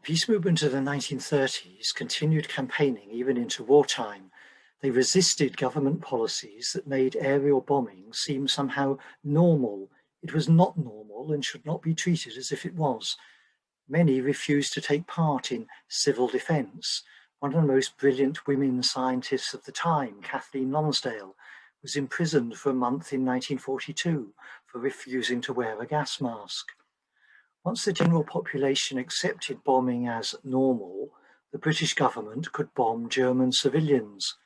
peace movement of the 1930s continued campaigning even into wartime. They resisted government policies that made aerial bombing seem somehow normal. It was not normal and should not be treated as if it was. Many refused to take part in civil defence. One of the most brilliant women scientists of the time, Kathleen Lonsdale, was imprisoned for a month in 1942 for refusing to wear a gas mask. Once the general population accepted bombing as normal, the British government could bomb German civilians.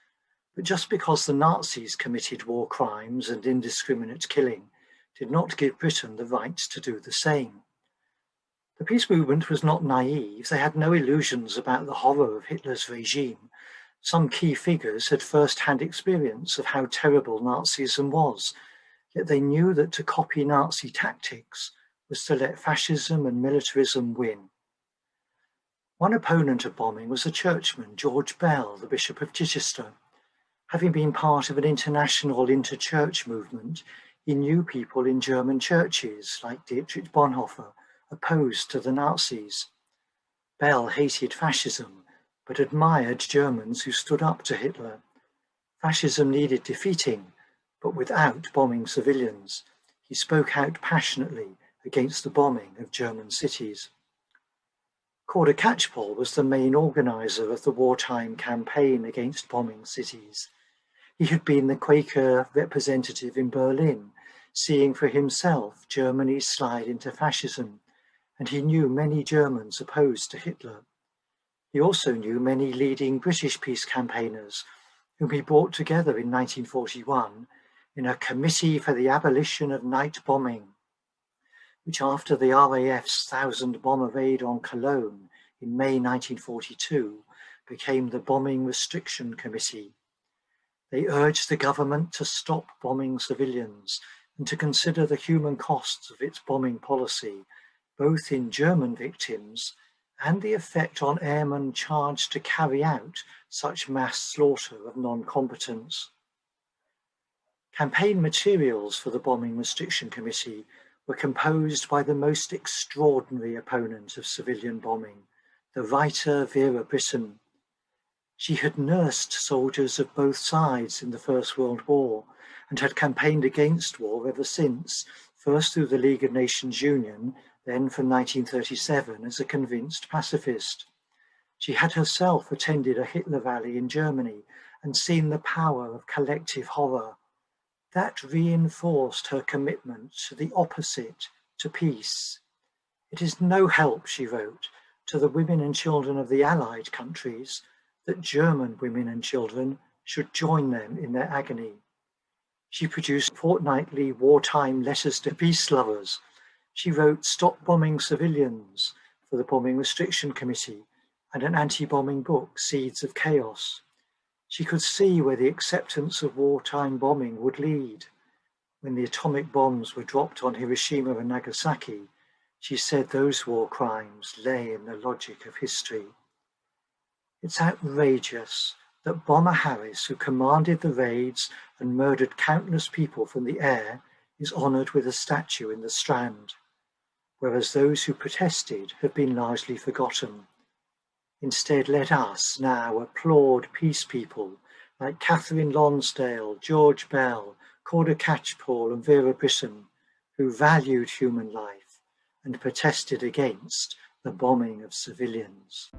But just because the Nazis committed war crimes and indiscriminate killing did not give Britain the right to do the same. The peace movement was not naive. They had no illusions about the horror of Hitler's regime. Some key figures had first-hand experience of how terrible Nazism was, yet they knew that to copy Nazi tactics was to let fascism and militarism win. One opponent of bombing was a churchman, George Bell, the Bishop of Chichester. Having been part of an international inter-church movement, he knew people in German churches, like Dietrich Bonhoeffer, opposed to the Nazis. Bell hated fascism, but admired Germans who stood up to Hitler. Fascism needed defeating, but without bombing civilians. He spoke out passionately against the bombing of German cities. Colin Catchpole was the main organiser of the wartime campaign against bombing cities. He had been the Quaker representative in Berlin, seeing for himself Germany's slide into fascism, and he knew many Germans opposed to Hitler. He also knew many leading British peace campaigners, whom he brought together in 1941 in a Committee for the Abolition of Night Bombing, which after the RAF's 1,000-bomber raid on Cologne in May 1942 became the Bombing Restriction Committee. They urged the government to stop bombing civilians and to consider the human costs of its bombing policy, both in German victims and the effect on airmen charged to carry out such mass slaughter of non-combatants. Campaign materials for the Bombing Restriction Committee were composed by the most extraordinary opponent of civilian bombing, the writer Vera Brittain. She had nursed soldiers of both sides in the First World War and had campaigned against war ever since, first through the League of Nations Union, then from 1937 as a convinced pacifist. She had herself attended a Hitler rally in Germany and seen the power of collective horror. That reinforced her commitment to the opposite, to peace. It is no help, she wrote, to the women and children of the Allied countries that German women and children should join them in their agony. She produced fortnightly wartime letters to peace lovers. She wrote Stop Bombing Civilians for the Bombing Restriction Committee and an anti-bombing book, Seeds of Chaos. She could see where the acceptance of wartime bombing would lead. When the atomic bombs were dropped on Hiroshima and Nagasaki, she said those war crimes lay in the logic of history. It's outrageous that Bomber Harris, who commanded the raids and murdered countless people from the air, is honoured with a statue in the Strand, whereas those who protested have been largely forgotten. Instead, let us now applaud peace people like Kathleen Lonsdale, George Bell, Colin Catchpole and Vera Brittain, who valued human life and protested against the bombing of civilians.